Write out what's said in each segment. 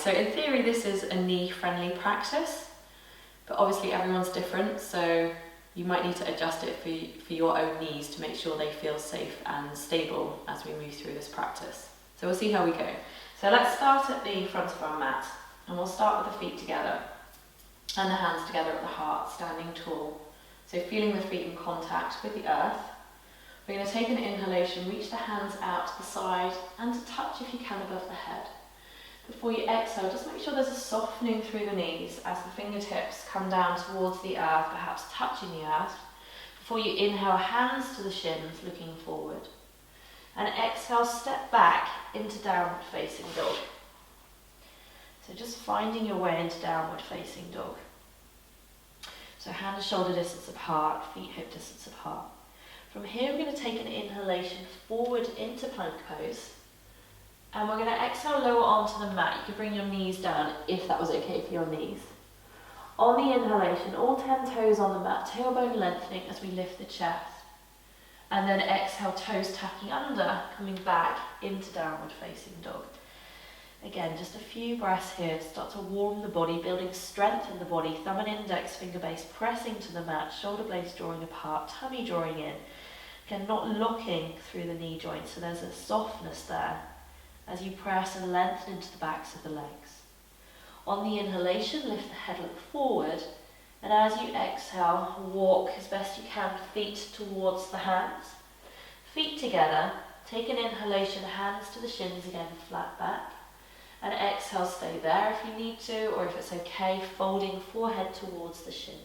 so in theory this is a knee-friendly practice, but obviously everyone's different, so you might need to adjust it for your own knees to make sure they feel safe and stable as we move through this practice. So we'll see how we go. So let's start at the front of our mat, and we'll start with the feet together and the hands together at the heart, standing tall. So feeling the feet in contact with the earth. We're going to take an inhalation, reach the hands out to the side and to touch if you can above the head. Before you exhale, just make sure there's a softening through the knees as the fingertips come down towards the earth, perhaps touching the earth. Before you inhale, hands to the shins, looking forward. And exhale, step back into downward facing dog. So just finding your way into downward facing dog. So hand to shoulder distance apart, feet hip distance apart. From here we're going to take an inhalation forward into plank pose. And we're going to exhale, lower onto the mat. You can bring your knees down if that was okay for your knees. On the inhalation, all 10 toes on the mat, tailbone lengthening as we lift the chest. And then exhale, toes tucking under, coming back into downward facing dog. Again, just a few breaths here to start to warm the body, building strength in the body, thumb and index finger base pressing to the mat, shoulder blades drawing apart, tummy drawing in. Again, not locking through the knee joint, so there's a softness there as you press and lengthen into the backs of the legs. On the inhalation, lift the head, look forward, and as you exhale, walk as best you can, feet towards the hands. Feet together, take an inhalation, hands to the shins again, flat back. And exhale, stay there if you need to, or if it's okay, folding forehead towards the shins.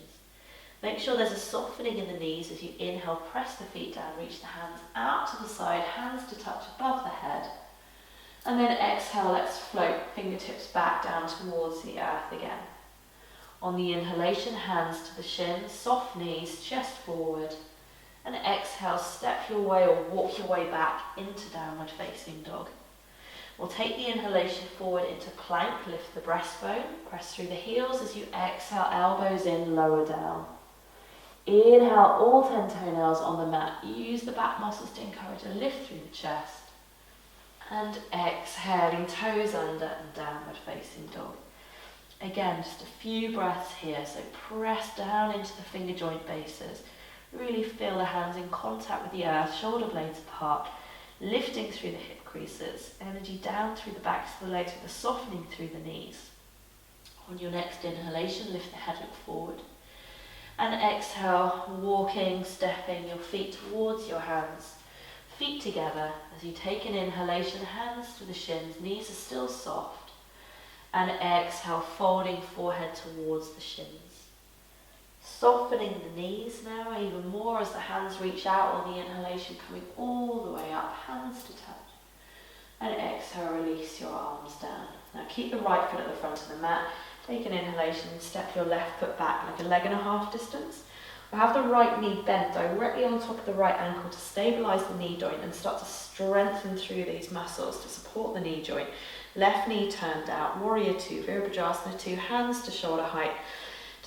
Make sure there's a softening in the knees as you inhale, press the feet down, reach the hands out to the side, hands to touch above the head. And then exhale, let's float fingertips back down towards the earth again. On the inhalation, hands to the shins, soft knees, chest forward. And exhale, step your way or walk your way back into downward facing dog. We'll take the inhalation forward into plank, lift the breastbone, press through the heels as you exhale, elbows in, lower down. Inhale, all 10 toenails on the mat. Use the back muscles to encourage a lift through the chest. And exhaling, toes under and downward facing dog. Again, just a few breaths here, so press down into the finger joint bases. Really feel the hands in contact with the earth, shoulder blades apart, lifting through the hip creases, energy down through the backs of the legs with a softening through the knees. On your next inhalation, lift the head, look forward. And exhale, walking, stepping your feet towards your hands. Feet together as you take an inhalation, hands to the shins, knees are still soft. And exhale, folding forehead towards the shins. Softening the knees now even more as the hands reach out on the inhalation, coming all the way up, hands to touch. And exhale, release your arms down. Now keep the right foot at the front of the mat. Take an inhalation and step your left foot back like a leg and a half distance. We'll have the right knee bent directly on top of the right ankle to stabilise the knee joint and start to strengthen through these muscles to support the knee joint. Left knee turned out, warrior two, virabhadrasana 2, hands to shoulder height.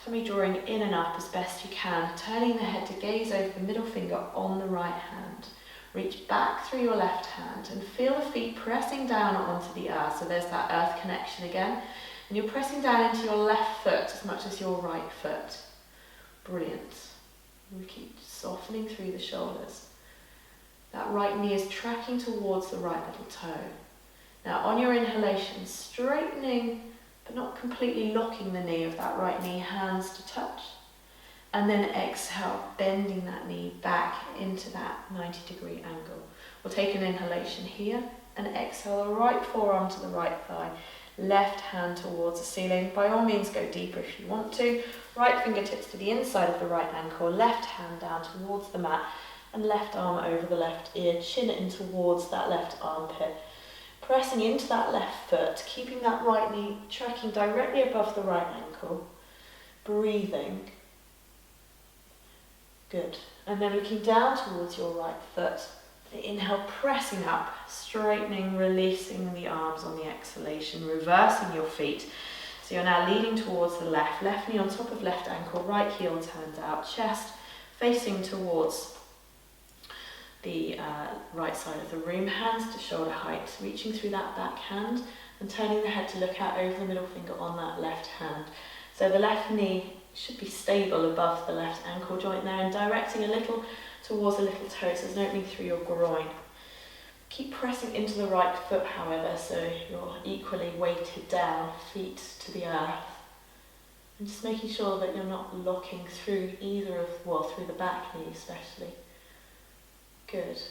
Tummy drawing in and up as best you can, turning the head to gaze over the middle finger on the right hand. Reach back through your left hand and feel the feet pressing down onto the earth. So there's that earth connection again. And you're pressing down into your left foot as much as your right foot. Brilliant. We keep softening through the shoulders. That right knee is tracking towards the right little toe. Now on your inhalation, straightening but not completely locking the knee of that right knee, hands to touch. And then exhale, bending that knee back into that 90-degree angle. We'll take an inhalation here and exhale the right forearm to the right thigh. Left hand towards the ceiling. By all means, go deeper if you want to. Right fingertips to the inside of the right ankle. Left hand down towards the mat. And left arm over the left ear. Chin in towards that left armpit. Pressing into that left foot. Keeping that right knee tracking directly above the right ankle. Breathing. Good. And then looking down towards your right foot. The inhale, pressing up, straightening, releasing the arms on the exhalation, reversing your feet. So you're now leaning towards the left knee on top of left ankle, right heel turned out, chest facing towards the right side of the room, hands to shoulder height, reaching through that back hand and turning the head to look out over the middle finger on that left hand. So the left knee should be stable above the left ankle joint there and directing a little towards the little toe, so there's an opening through your groin. Keep pressing into the right foot, however, so you're equally weighted down, feet to the earth. And just making sure that you're not locking through either of, well, through the back knee especially. Good.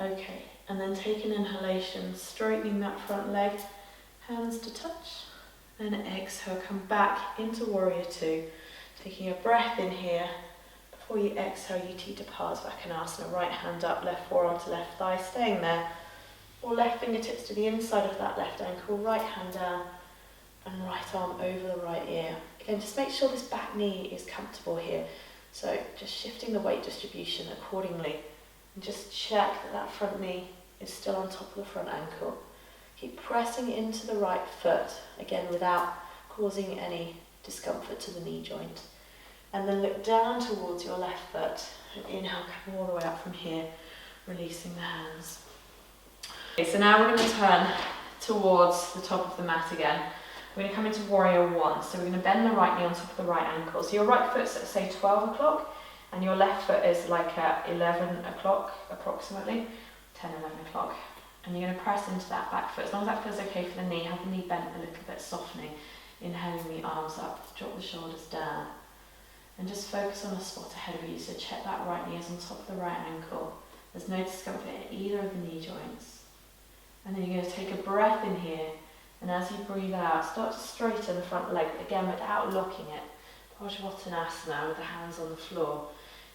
Okay, and then take an inhalation, straightening that front leg, hands to touch, and exhale, come back into Warrior Two, taking a breath in here. Before you exhale, Utthita Padasana, right hand up, left forearm to left thigh, staying there, or left fingertips to the inside of that left ankle, right hand down, and right arm over the right ear. Again, just make sure this back knee is comfortable here. So just shifting the weight distribution accordingly. And just check that that front knee is still on top of the front ankle. Keep pressing into the right foot, again without causing any discomfort to the knee joint. And then look down towards your left foot. And inhale, come all the way up from here, releasing the hands. Okay, so now we're going to turn towards the top of the mat again. We're going to come into Warrior One. So we're going to bend the right knee on top of the right ankle. So your right foot's at, say, 12 o'clock, and your left foot is like at 11 o'clock approximately, 10, 11 o'clock. And you're going to press into that back foot. As long as that feels okay for the knee, have the knee bent a little bit, softening. Inhaling the arms up, drop the shoulders down. And just focus on a spot ahead of you. So check that right knee is on top of the right ankle. There's no discomfort in either of the knee joints. And then you're going to take a breath in here. And as you breathe out, start to straighten the front leg, again without locking it. Parsvottanasana with the hands on the floor.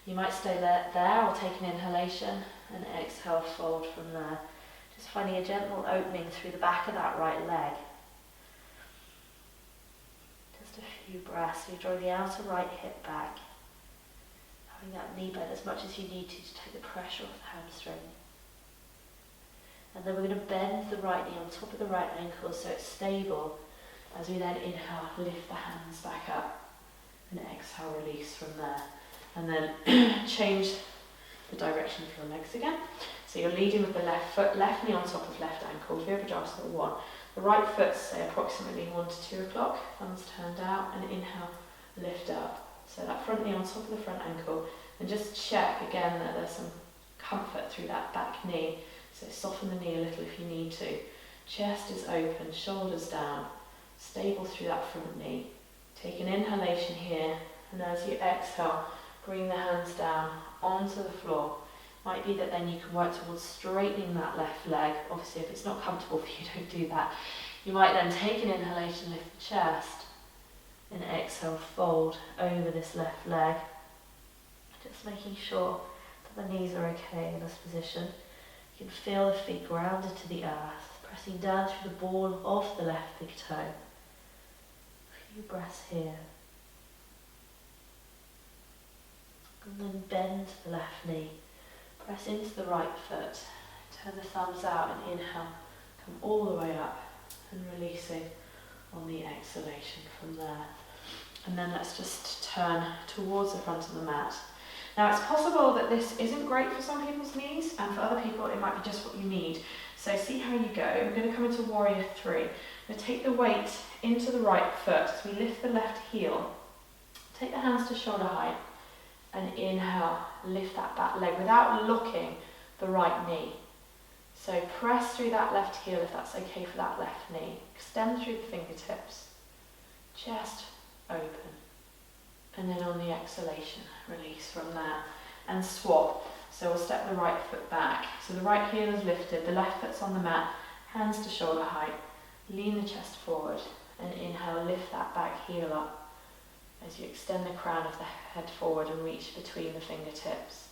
You might stay there or take an inhalation and exhale, fold from there. Just finding a gentle opening through the back of that right leg. Just a few breaths. So you draw the outer right hip back. Having that knee bend as much as you need to take the pressure off the hamstring. And then we're going to bend the right knee on top of the right ankle so it's stable. As we then inhale, lift the hands back up. And exhale, release from there. And then change the direction for the legs again. So you're leading with the left foot, left knee on top of left ankle, Virabhadrasana 1. The right foot, say approximately 1 to 2 o'clock, thumbs turned out, and inhale, lift up. So that front knee on top of the front ankle, and just check again that there's some comfort through that back knee. So soften the knee a little if you need to. Chest is open, shoulders down, stable through that front knee. Take an inhalation here, and as you exhale, bring the hands down onto the floor. Might be that then you can work towards straightening that left leg. Obviously, if it's not comfortable for you, don't do that. You might then take an inhalation, lift the chest, and exhale, fold over this left leg. Just making sure that the knees are okay in this position. You can feel the feet grounded to the earth, pressing down through the ball of the left big toe. A few breaths here. And then bend the left knee. Press into the right foot. Turn the thumbs out and inhale. Come all the way up and releasing on the exhalation from there. And then let's just turn towards the front of the mat. Now it's possible that this isn't great for some people's knees, and for other people it might be just what you need. So see how you go. We're going to come into Warrior 3. We're going to take the weight into the right foot. So we lift the left heel. Take the hands to shoulder height. And inhale, lift that back leg without locking the right knee. So press through that left heel if that's okay for that left knee. Extend through the fingertips. Chest open. And then on the exhalation, release from there. And swap. So we'll step the right foot back. So the right heel is lifted, the left foot's on the mat, hands to shoulder height. Lean the chest forward. And inhale, lift that back heel up. As you extend the crown of the head forward and reach between the fingertips.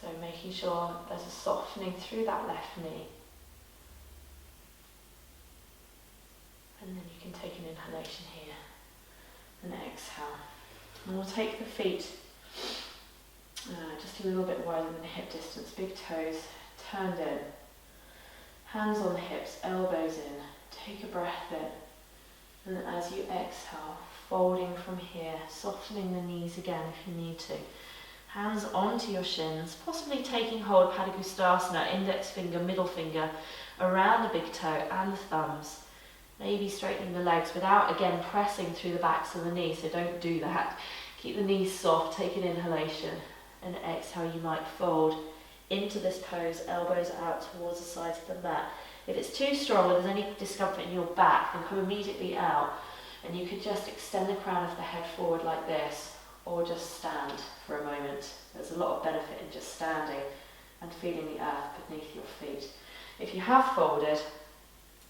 So making sure there's a softening through that left knee. And then you can take an inhalation here. And exhale. And we'll take the feet just a little bit wider than the hip distance. Big toes turned in. Hands on the hips, elbows in. Take a breath in. And as you exhale, folding from here, softening the knees again if you need to. Hands onto your shins, possibly taking hold Padangusthasana, index finger, middle finger, around the big toe and the thumbs. Maybe straightening the legs without, again, pressing through the backs of the knees, so don't do that. Keep the knees soft, take an inhalation, and exhale, you might fold into this pose, elbows out towards the sides of the mat. If it's too strong or there's any discomfort in your back, then come immediately out, and you could just extend the crown of the head forward like this, or just stand for a moment. There's a lot of benefit in just standing and feeling the earth beneath your feet. If you have folded,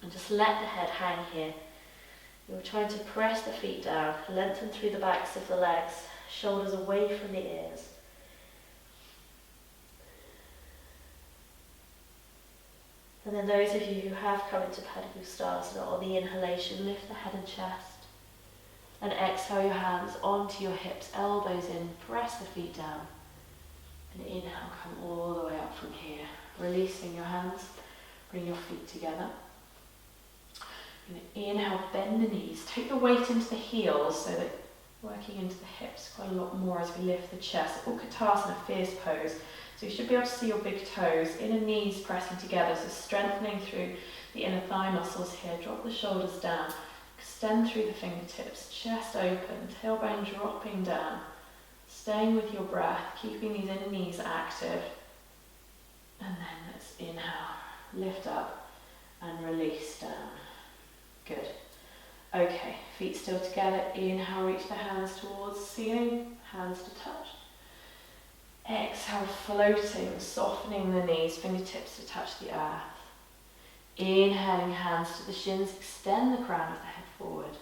and just let the head hang here, you're trying to press the feet down, lengthen through the backs of the legs, shoulders away from the ears. And then those of you who have come into Padangusthasana, on the inhalation, lift the head and chest. And exhale your hands onto your hips, elbows in, press the feet down. And inhale, come all the way up from here. Releasing your hands, bring your feet together. And inhale, bend the knees, take the weight into the heels so that working into the hips quite a lot more as we lift the chest. Utkatasana, fierce pose. So you should be able to see your big toes, inner knees pressing together, so strengthening through the inner thigh muscles here. Drop the shoulders down, extend through the fingertips, chest open, tailbone dropping down. Staying with your breath, keeping these inner knees active. And then let's inhale, lift up and release down. Good. Okay, feet still together. Inhale, reach the hands towards the ceiling, hands to touch. Exhale, floating, softening the knees, fingertips to touch the earth. Inhaling, hands to the shins, extend the crown of the head forward.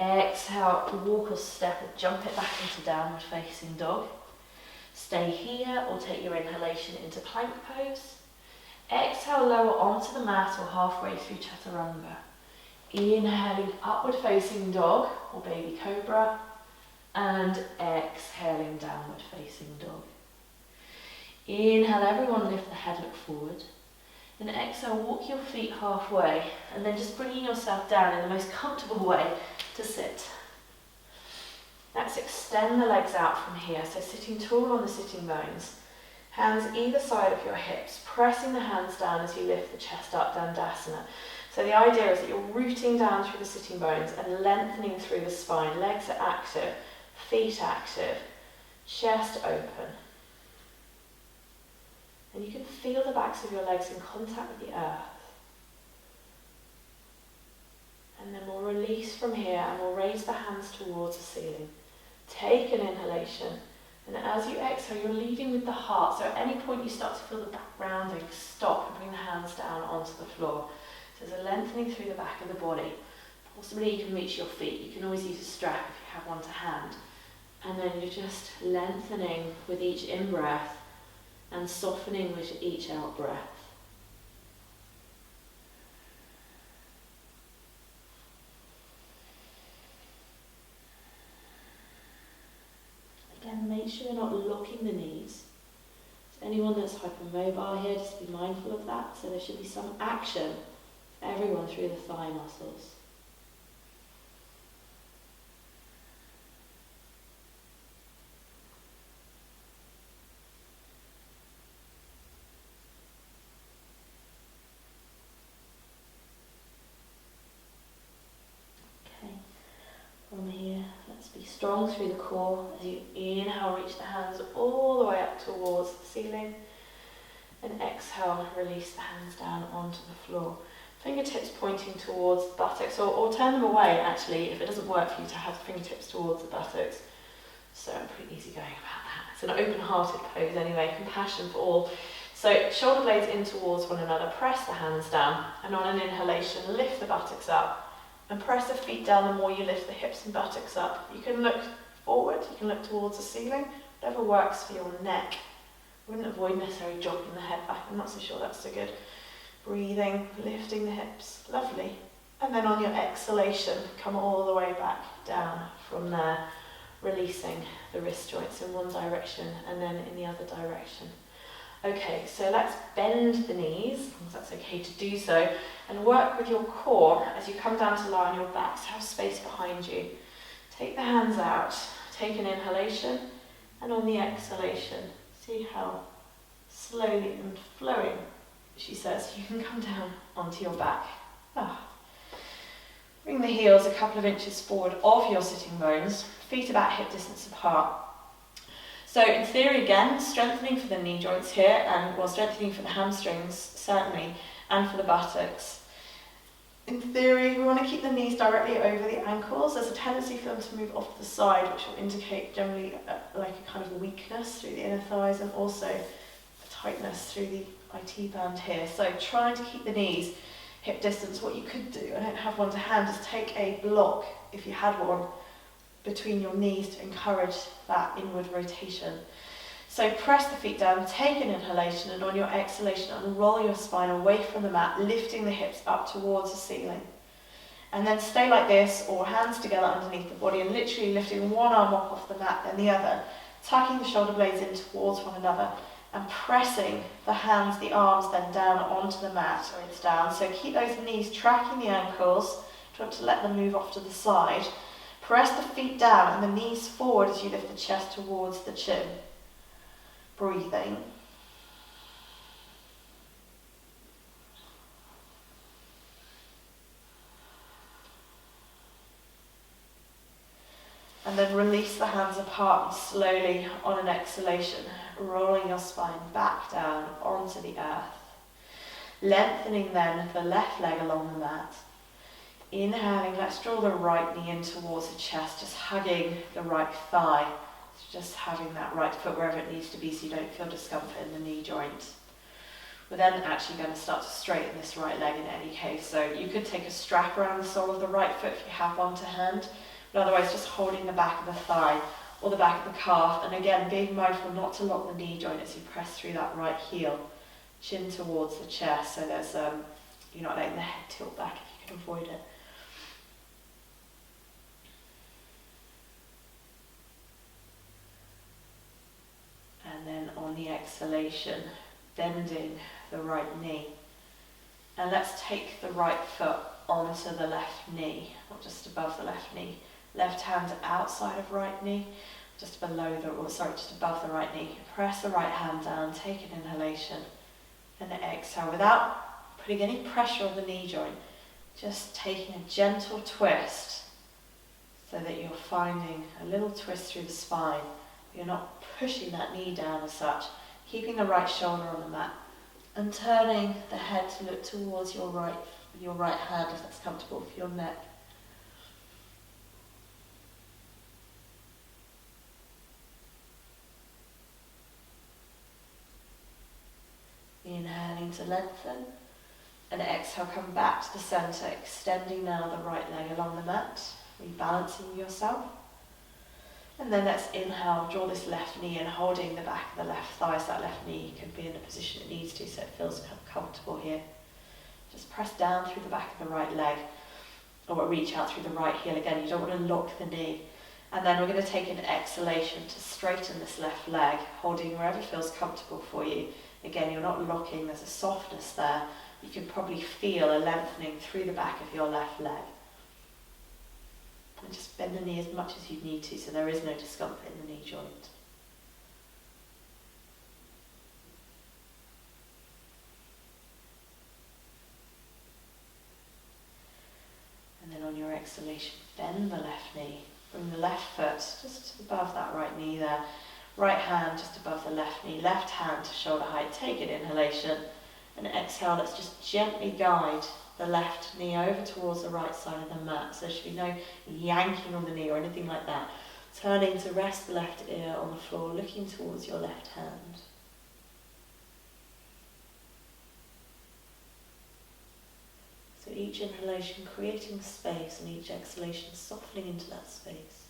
Exhale, walk or step or jump it back into downward facing dog. Stay here or take your inhalation into plank pose. Exhale, lower onto the mat or halfway through chaturanga. Inhaling, upward facing dog or baby cobra. And exhaling, downward facing dog. Inhale, everyone lift the head, look forward. Then exhale, walk your feet halfway, and then just bringing yourself down in the most comfortable way to sit. Let's extend the legs out from here, so sitting tall on the sitting bones. Hands either side of your hips, pressing the hands down as you lift the chest up, Dandasana. So the idea is that you're rooting down through the sitting bones and lengthening through the spine. Legs are active, feet active, chest open. And you can feel the backs of your legs in contact with the earth. And then we'll release from here and we'll raise the hands towards the ceiling. Take an inhalation. And as you exhale, you're leading with the heart. So at any point you start to feel the back rounding, stop and bring the hands down onto the floor. So there's a lengthening through the back of the body. Possibly you can reach your feet. You can always use a strap if you have one to hand. And then you're just lengthening with each in-breath and softening with each out-breath. Again, make sure you're not locking the knees. So anyone that's hypermobile here, just be mindful of that. So there should be some action for everyone through the thigh muscles. From here, let's be strong through the core. As you inhale, reach the hands all the way up towards the ceiling. And exhale, release the hands down onto the floor. Fingertips pointing towards the buttocks, or turn them away actually, if it doesn't work for you to have the fingertips towards the buttocks. So I'm pretty easygoing about that. It's an open-hearted pose anyway, compassion for all. So shoulder blades in towards one another, press the hands down, and on an inhalation, lift the buttocks up. And press the feet down the more you lift the hips and buttocks up. You can look forward, you can look towards the ceiling, whatever works for your neck. I wouldn't avoid necessarily dropping the head back, I'm not so sure that's so good. Breathing, lifting the hips, lovely. And then on your exhalation, come all the way back down from there, releasing the wrist joints in one direction and then in the other direction. Okay, so let's bend the knees, if that's okay to do so, and work with your core as you come down to lie on your back, so have space behind you. Take the hands out, take an inhalation, And on the exhalation, see how slowly and flowing she says you can come down onto your back. Bring the heels a couple of inches forward of your sitting bones, feet about hip distance apart. So in theory again, strengthening for the knee joints here, and strengthening for the hamstrings certainly, and for the buttocks. In theory, we want to keep the knees directly over the ankles. There's a tendency for them to move off to the side, which will indicate generally like a kind of weakness through the inner thighs, and also a tightness through the IT band here. So trying to keep the knees hip distance. What you could do, I don't have one to hand, is take a block, if you had one, between your knees to encourage that inward rotation. So press the feet down, take an inhalation, and on your exhalation unroll your spine away from the mat, lifting the hips up towards the ceiling. And then stay like this, or hands together underneath the body, and literally lifting one arm up off the mat, then the other, tucking the shoulder blades in towards one another, and pressing the hands, the arms then down onto the mat, so it's down. So keep those knees tracking the ankles, try to let them move off to the side. Press the feet down and the knees forward as you lift the chest towards the chin. Breathing. And then release the hands apart and slowly, on an exhalation, rolling your spine back down onto the earth. Lengthening then the left leg along the mat. Inhaling, let's draw the right knee in towards the chest, just hugging the right thigh. Just having that right foot wherever it needs to be so you don't feel discomfort in the knee joint. We're then actually going to start to straighten this right leg in any case. So you could take a strap around the sole of the right foot if you have one to hand. But otherwise just holding the back of the thigh or the back of the calf, and again being mindful not to lock the knee joint as you press through that right heel, chin towards the chest, so there's you're not letting the head tilt back if you can avoid it. And then on the exhalation, bending the right knee, and let's take the right foot onto the left knee, not just above the left knee. Left hand outside of right knee, just above the right knee. Press the right hand down, take an inhalation, and exhale without putting any pressure on the knee joint. Just taking a gentle twist so that you're finding a little twist through the spine. You're not pushing that knee down as such, keeping the right shoulder on the mat, and turning the head to look towards your right hand if that's comfortable for your neck. Inhaling to lengthen, and exhale, come back to the centre, extending now the right leg along the mat, rebalancing yourself. And then let's inhale, draw this left knee in, holding the back of the left thigh, so that left knee can be in the position it needs to, so it feels comfortable here. Just press down through the back of the right leg, or reach out through the right heel again. You don't want to lock the knee. And then we're going to take an exhalation to straighten this left leg, holding wherever feels comfortable for you. Again, you're not locking, there's a softness there. You can probably feel a lengthening through the back of your left leg. And just bend the knee as much as you need to, so there is no discomfort in the knee joint. And then on your exhalation, bend the left knee. Bring the left foot just above that right knee there. Right hand just above the left knee. Left hand to shoulder height. Take an inhalation. And exhale, let's just gently guide the left knee over towards the right side of the mat. So there should be no yanking on the knee or anything like that. Turning to rest the left ear on the floor, looking towards your left hand. So each inhalation creating space and each exhalation softening into that space.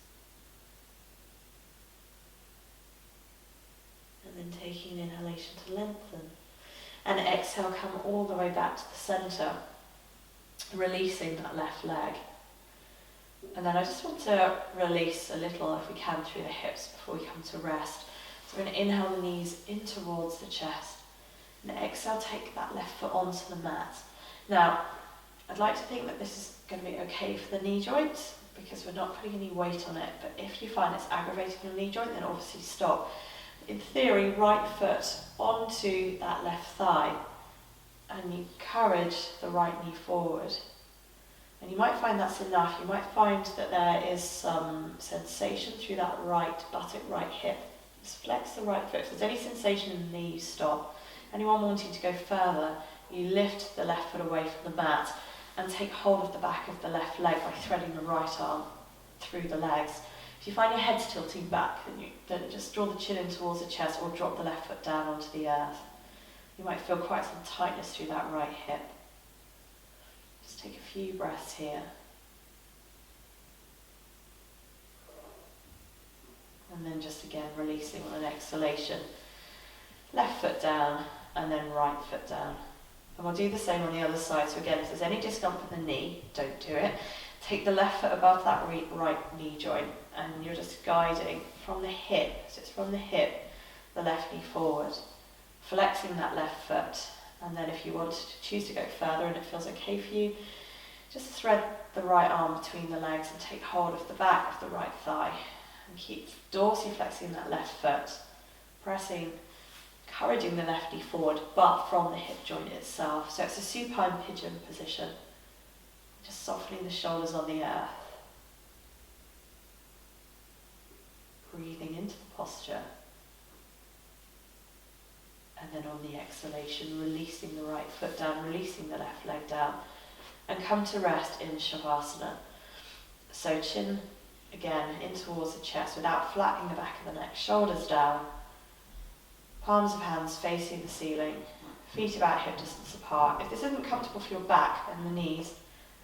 And then taking an inhalation to lengthen. And exhale, come all the way back to the centre, releasing that left leg. And then I just want to release a little, if we can, through the hips before we come to rest. So we're going to inhale the knees in towards the chest. And exhale, take that left foot onto the mat. Now, I'd like to think that this is going to be okay for the knee joints, because we're not putting any weight on it. But if you find it's aggravating your knee joint, then obviously stop. In theory, right foot onto that left thigh, and you encourage the right knee forward. And you might find that's enough. You might find that there is some sensation through that right buttock, right hip. Just flex the right foot. If there's any sensation in the knee, you stop. Anyone wanting to go further, you lift the left foot away from the mat and take hold of the back of the left leg by threading the right arm through the legs. If you find your head's tilting back, then just draw the chin in towards the chest or drop the left foot down onto the earth. You might feel quite some tightness through that right hip. Just take a few breaths here. And then just again releasing on an exhalation. Left foot down and then right foot down. And we'll do the same on the other side. So again, if there's any discomfort in the knee, don't do it. Take the left foot above that right knee joint and you're just guiding from the hip. So it's from the hip, the left knee forward. Flexing that left foot. And then if you want to choose to go further and it feels okay for you, just thread the right arm between the legs and take hold of the back of the right thigh. And keep dorsiflexing that left foot. Pressing, encouraging the left knee forward, but from the hip joint itself. So it's a supine pigeon position. Just softening the shoulders on the earth. Breathing into the posture. And then on the exhalation, releasing the right foot down, releasing the left leg down. And come to rest in Shavasana. So chin, again, in towards the chest without flattening the back of the neck. Shoulders down. Palms of hands facing the ceiling. Feet about hip distance apart. If this isn't comfortable for your back, then the knees,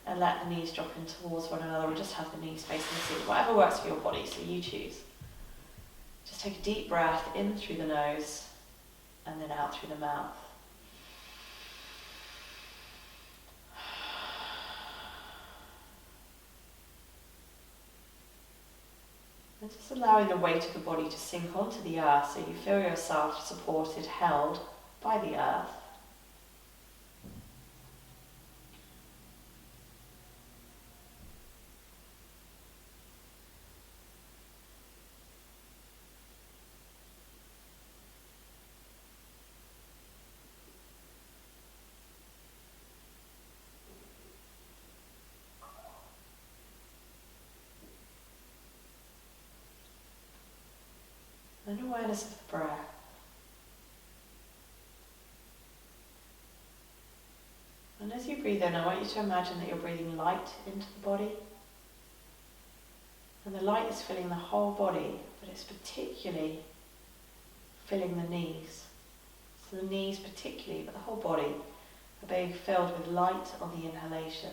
and let the knees drop in towards one another, or just have the knees facing the ceiling. Whatever works for your body, so you choose. Just take a deep breath in through the nose, and then out through the mouth. And just allowing the weight of the body to sink onto the earth so you feel yourself supported, held by the earth. And awareness of the breath. And as you breathe in, I want you to imagine that you're breathing light into the body. And the light is filling the whole body, but it's particularly filling the knees. So the knees particularly, but the whole body are being filled with light on the inhalation.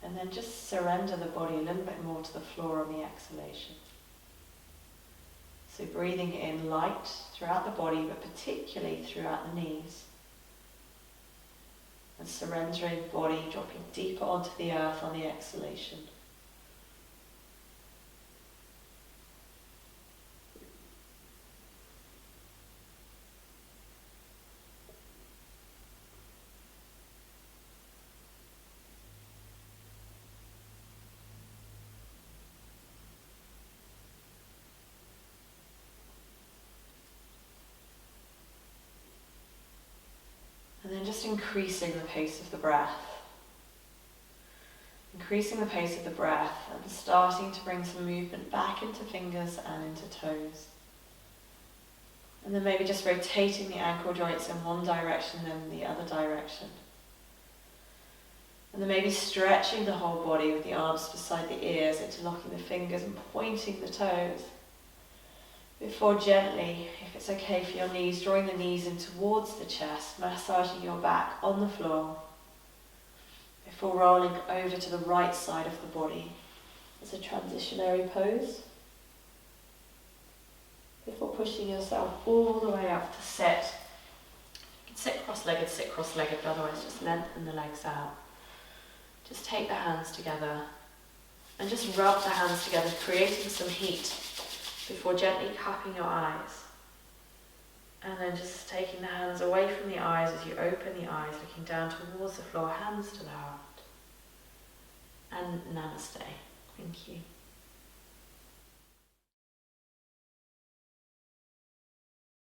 And then just surrender the body a little bit more to the floor on the exhalation. So breathing in light throughout the body, but particularly throughout the knees. And surrendering the body, dropping deeper onto the earth on the exhalation. And then just increasing the pace of the breath. Increasing the pace of the breath and starting to bring some movement back into fingers and into toes. And then maybe just rotating the ankle joints in one direction and the other direction. And then maybe stretching the whole body with the arms beside the ears, interlocking the fingers and pointing the toes. Before gently, if it's okay for your knees, drawing the knees in towards the chest, massaging your back on the floor. Before rolling over to the right side of the body as a transitionary pose. Before pushing yourself all the way up to sit. You can sit cross-legged, but otherwise just lengthen the legs out. Just take the hands together and just rub the hands together, creating some heat before gently cupping your eyes. And then just taking the hands away from the eyes as you open the eyes, looking down towards the floor, hands to the heart. and namaste. Thank you.